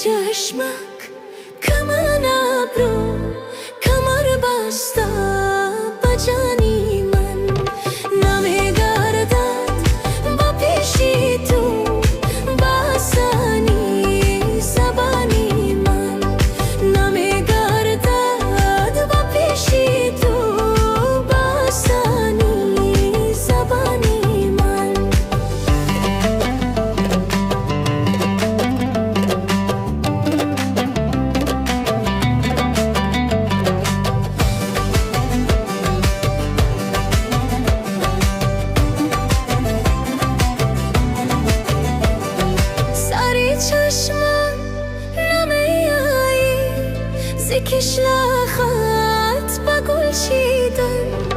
چشمک کمان ابرو کمر بسته بجانی من نمیگردد با پیشی تو بسانی زبانی من نمیگردد با پیشی تو بسانی زبانی من چشمم نمیایی زکش لخت با گل چیدن